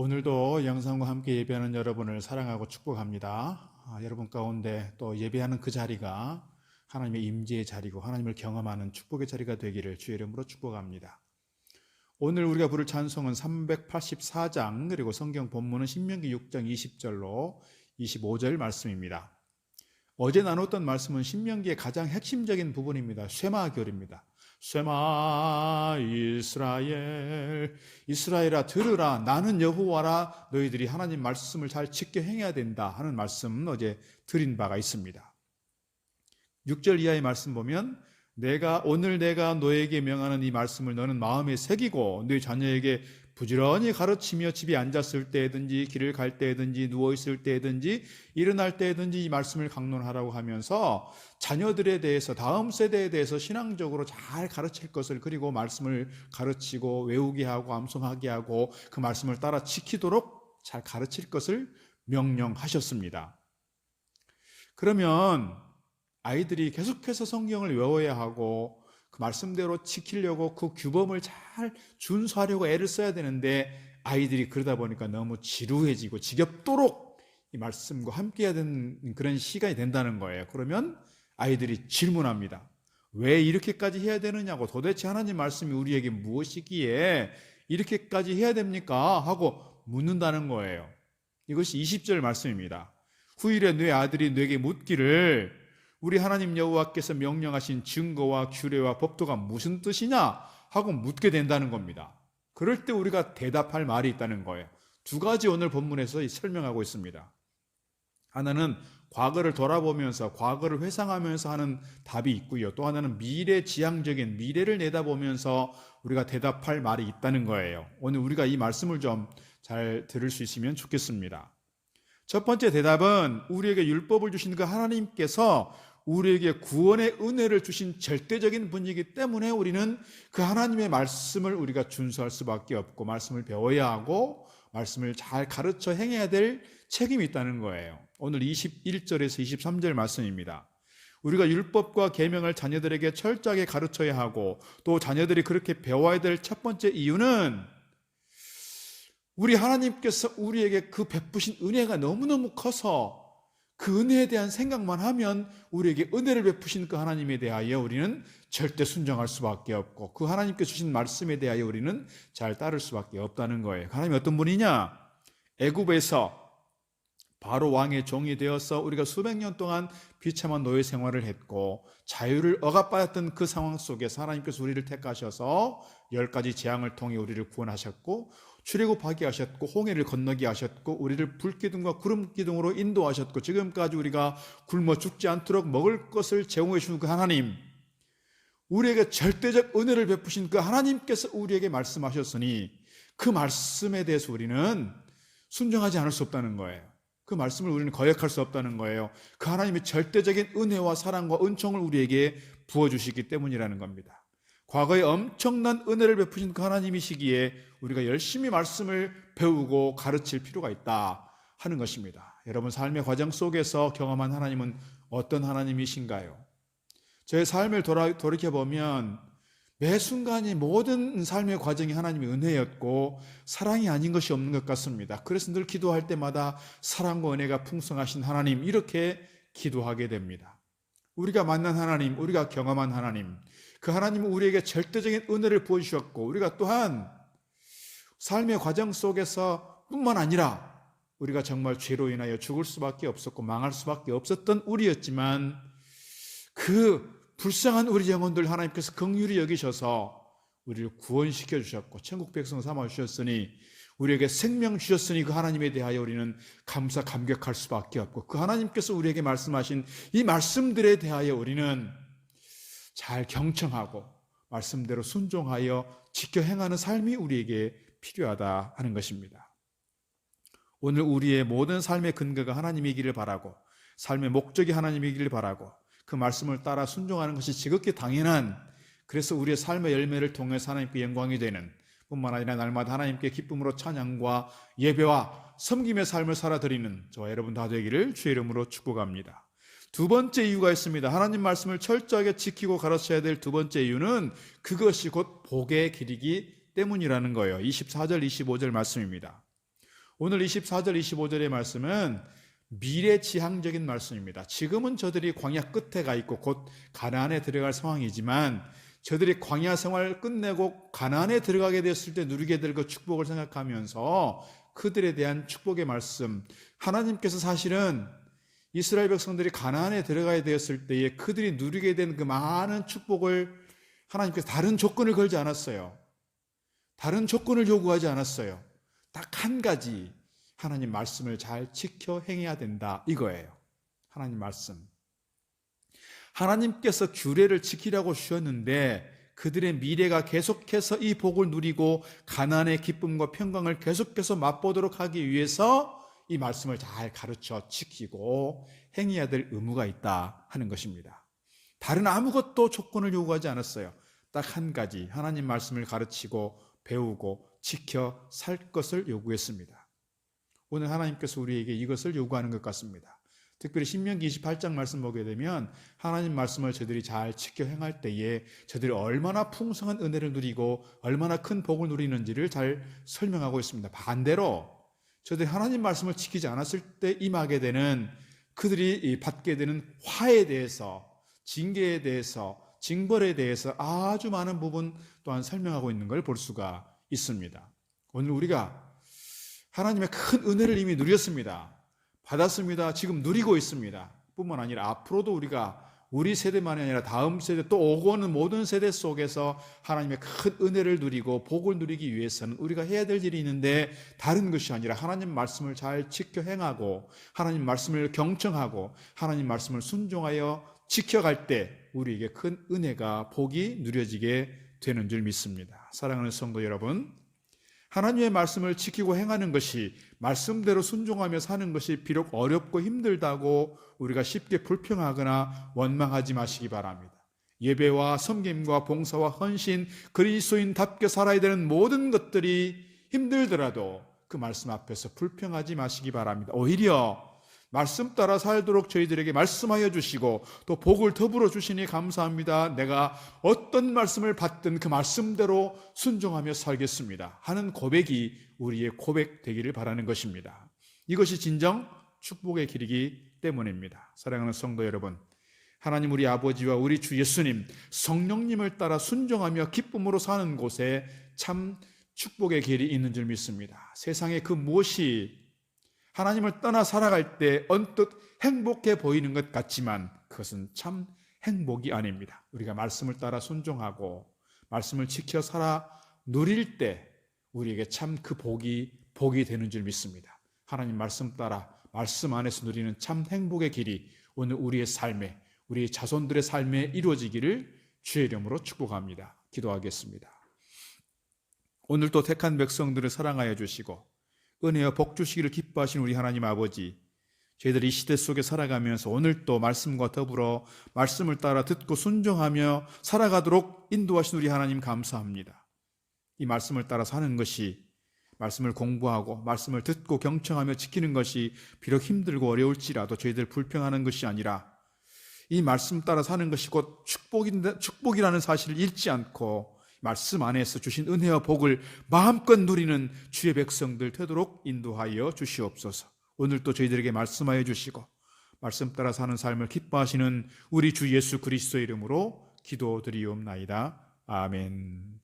오늘도 영상과 함께 예배하는 여러분을 사랑하고 축복합니다. 여러분 가운데 또 예배하는 그 자리가 하나님의 임재의 자리고 하나님을 경험하는 축복의 자리가 되기를 주의 이름으로 축복합니다. 오늘 우리가 부를 찬송은 384장 그리고 성경 본문은 신명기 6장 20절로 25절 말씀입니다. 어제 나눴던 말씀은 신명기의 가장 핵심적인 부분입니다. 쇠마결입니다. 쇠마 이스라엘아 들으라, 나는 여호와라, 너희들이 하나님 말씀을 잘 지켜 행해야 된다 하는 말씀 어제 드린 바가 있습니다. 6절 이하의 말씀 보면 오늘 내가 너에게 명하는 이 말씀을 너는 마음에 새기고 네 자녀에게 부지런히 가르치며 집에 앉았을 때든지 길을 갈 때든지 누워있을 때든지 일어날 때든지 이 말씀을 강론하라고 하면서 자녀들에 대해서 다음 세대에 대해서 신앙적으로 잘 가르칠 것을, 그리고 말씀을 가르치고 외우게 하고 암송하게 하고 그 말씀을 따라 지키도록 잘 가르칠 것을 명령하셨습니다. 그러면 아이들이 계속해서 성경을 외워야 하고 그 말씀대로 지키려고 그 규범을 잘 준수하려고 애를 써야 되는데 아이들이 그러다 보니까 너무 지루해지고 지겹도록 이 말씀과 함께 해야 되는 그런 시간이 된다는 거예요. 그러면 아이들이 질문합니다. 왜 이렇게까지 해야 되느냐고, 도대체 하나님 말씀이 우리에게 무엇이기에 이렇게까지 해야 됩니까? 하고 묻는다는 거예요. 이것이 20절 말씀입니다. 후일에 네 아들이 네게 묻기를 우리 하나님 여호와께서 명령하신 증거와 규례와 법도가 무슨 뜻이냐 하고 묻게 된다는 겁니다. 그럴 때 우리가 대답할 말이 있다는 거예요. 두 가지 오늘 본문에서 설명하고 있습니다. 하나는 과거를 돌아보면서 과거를 회상하면서 하는 답이 있고요. 또 하나는 미래지향적인 미래를 내다보면서 우리가 대답할 말이 있다는 거예요. 오늘 우리가 이 말씀을 좀 잘 들을 수 있으면 좋겠습니다. 첫 번째 대답은 우리에게 율법을 주신 그 하나님께서 우리에게 구원의 은혜를 주신 절대적인 분이기 때문에 우리는 그 하나님의 말씀을 우리가 준수할 수밖에 없고 말씀을 배워야 하고 말씀을 잘 가르쳐 행해야 될 책임이 있다는 거예요. 오늘 21절에서 23절 말씀입니다. 우리가 율법과 계명을 자녀들에게 철저하게 가르쳐야 하고 또 자녀들이 그렇게 배워야 될 첫 번째 이유는 우리 하나님께서 우리에게 그 베푸신 은혜가 너무너무 커서 그 은혜에 대한 생각만 하면 우리에게 은혜를 베푸신 그 하나님에 대하여 우리는 절대 순종할 수밖에 없고 그 하나님께 주신 말씀에 대하여 우리는 잘 따를 수밖에 없다는 거예요. 하나님이 어떤 분이냐? 애굽에서 바로 왕의 종이 되어서 우리가 수백 년 동안 비참한 노예 생활을 했고 자유를 억압받았던 그 상황 속에서 하나님께서 우리를 택하셔서 10가지 재앙을 통해 우리를 구원하셨고 출애굽하게 하셨고 홍해를 건너게 하셨고 우리를 불기둥과 구름기둥으로 인도하셨고 지금까지 우리가 굶어 죽지 않도록 먹을 것을 제공해 주는 그 하나님, 우리에게 절대적 은혜를 베푸신 그 하나님께서 우리에게 말씀하셨으니 그 말씀에 대해서 우리는 순종하지 않을 수 없다는 거예요. 그 말씀을 우리는 거역할 수 없다는 거예요. 그 하나님의 절대적인 은혜와 사랑과 은총을 우리에게 부어주시기 때문이라는 겁니다. 과거에 엄청난 은혜를 베푸신 그 하나님이시기에 우리가 열심히 말씀을 배우고 가르칠 필요가 있다 하는 것입니다. 여러분 삶의 과정 속에서 경험한 하나님은 어떤 하나님이신가요? 저의 삶을 돌이켜보면 매 순간이 모든 삶의 과정이 하나님의 은혜였고 사랑이 아닌 것이 없는 것 같습니다. 그래서 늘 기도할 때마다 사랑과 은혜가 풍성하신 하나님, 이렇게 기도하게 됩니다. 우리가 만난 하나님, 우리가 경험한 하나님, 그 하나님은 우리에게 절대적인 은혜를 부어주셨고 우리가 또한 삶의 과정 속에서 뿐만 아니라 우리가 정말 죄로 인하여 죽을 수밖에 없었고 망할 수밖에 없었던 우리였지만 그 불쌍한 우리 영혼들 하나님께서 긍휼히 여기셔서 우리를 구원시켜 주셨고 천국 백성 삼아 주셨으니 우리에게 생명 주셨으니 그 하나님에 대하여 우리는 감격할 수밖에 없고 그 하나님께서 우리에게 말씀하신 이 말씀들에 대하여 우리는 잘 경청하고 말씀대로 순종하여 지켜 행하는 삶이 우리에게 필요하다 하는 것입니다. 오늘 우리의 모든 삶의 근거가 하나님이기를 바라고 삶의 목적이 하나님이기를 바라고 그 말씀을 따라 순종하는 것이 지극히 당연한, 그래서 우리의 삶의 열매를 통해서 하나님께 영광이 되는 뿐만 아니라 날마다 하나님께 기쁨으로 찬양과 예배와 섬김의 삶을 살아드리는 저와 여러분 다 되기를 주의 이름으로 축복합니다. 두 번째 이유가 있습니다. 하나님 말씀을 철저하게 지키고 가르쳐야 될 두 번째 이유는 그것이 곧 복의 길이기 때문이라는 거예요. 24절 25절 말씀입니다. 오늘 24절, 25절의 말씀은 미래지향적인 말씀입니다. 지금은 저들이 광야 끝에 가 있고 곧 가나안에 들어갈 상황이지만 저들이 광야 생활을 끝내고 가나안에 들어가게 되었을 때 누리게 될 그 축복을 생각하면서 그들에 대한 축복의 말씀, 하나님께서 사실은 이스라엘 백성들이 가나안에 들어가야 되었을 때에 그들이 누리게 된 그 많은 축복을 하나님께서 다른 조건을 걸지 않았어요. 다른 조건을 요구하지 않았어요. 딱 한 가지, 하나님 말씀을 잘 지켜 행해야 된다, 이거예요. 하나님 말씀. 하나님께서 규례를 지키라고 주셨는데 그들의 미래가 계속해서 이 복을 누리고 가나안의 기쁨과 평강을 계속해서 맛보도록 하기 위해서 이 말씀을 잘 가르쳐 지키고 행해야 될 의무가 있다 하는 것입니다. 다른 아무것도 조건을 요구하지 않았어요. 딱 한 가지, 하나님 말씀을 가르치고 배우고 지켜 살 것을 요구했습니다. 오늘 하나님께서 우리에게 이것을 요구하는 것 같습니다. 특별히 신명기 28장 말씀 보게 되면 하나님 말씀을 저들이 잘 지켜 행할 때에 저들이 얼마나 풍성한 은혜를 누리고 얼마나 큰 복을 누리는지를 잘 설명하고 있습니다. 반대로 저들이 하나님 말씀을 지키지 않았을 때 임하게 되는, 그들이 받게 되는 화에 대해서, 징계에 대해서, 징벌에 대해서 아주 많은 부분 또한 설명하고 있는 걸 볼 수가 있습니다. 오늘 우리가 하나님의 큰 은혜를 이미 누렸습니다. 받았습니다. 지금 누리고 있습니다. 뿐만 아니라 앞으로도 우리가 우리 세대만이 아니라 다음 세대 또 오고 오는 모든 세대 속에서 하나님의 큰 은혜를 누리고 복을 누리기 위해서는 우리가 해야 될 일이 있는데 다른 것이 아니라 하나님 말씀을 잘 지켜 행하고 하나님 말씀을 경청하고 하나님 말씀을 순종하여 지켜갈 때 우리에게 큰 은혜가, 복이 누려지게 되는 줄 믿습니다. 사랑하는 성도 여러분, 하나님의 말씀을 지키고 행하는 것이, 말씀대로 순종하며 사는 것이 비록 어렵고 힘들다고 우리가 쉽게 불평하거나 원망하지 마시기 바랍니다. 예배와 섬김과 봉사와 헌신, 그리스도인답게 살아야 되는 모든 것들이 힘들더라도 그 말씀 앞에서 불평하지 마시기 바랍니다. 오히려 말씀 따라 살도록 저희들에게 말씀하여 주시고 또 복을 더불어 주시니 감사합니다. 내가 어떤 말씀을 받든 그 말씀대로 순종하며 살겠습니다 하는 고백이 우리의 고백 되기를 바라는 것입니다. 이것이 진정 축복의 길이기 때문입니다. 사랑하는 성도 여러분, 하나님 우리 아버지와 우리 주 예수님, 성령님을 따라 순종하며 기쁨으로 사는 곳에 참 축복의 길이 있는 줄 믿습니다. 세상에 그 무엇이 하나님을 떠나 살아갈 때 언뜻 행복해 보이는 것 같지만 그것은 참 행복이 아닙니다. 우리가 말씀을 따라 순종하고 말씀을 지켜 살아 누릴 때 우리에게 참 그 복이 되는 줄 믿습니다. 하나님 말씀 따라 말씀 안에서 누리는 참 행복의 길이 오늘 우리의 삶에, 우리 자손들의 삶에 이루어지기를 주의 이름으로 축복합니다. 기도하겠습니다. 오늘도 택한 백성들을 사랑하여 주시고 은혜와 복 주시기를 기뻐하신 우리 하나님 아버지, 저희들이 이 시대 속에 살아가면서 오늘도 말씀과 더불어 말씀을 따라 듣고 순종하며 살아가도록 인도하신 우리 하나님 감사합니다. 이 말씀을 따라 사는 것이, 말씀을 공부하고 말씀을 듣고 경청하며 지키는 것이 비록 힘들고 어려울지라도 저희들 불평하는 것이 아니라 이 말씀 따라 사는 것이 곧 축복이라는 사실을 잊지 않고 말씀 안에서 주신 은혜와 복을 마음껏 누리는 주의 백성들 되도록 인도하여 주시옵소서. 오늘 또 저희들에게 말씀하여 주시고 말씀 따라 사는 삶을 기뻐하시는 우리 주 예수 그리스도의 이름으로 기도드리옵나이다. 아멘.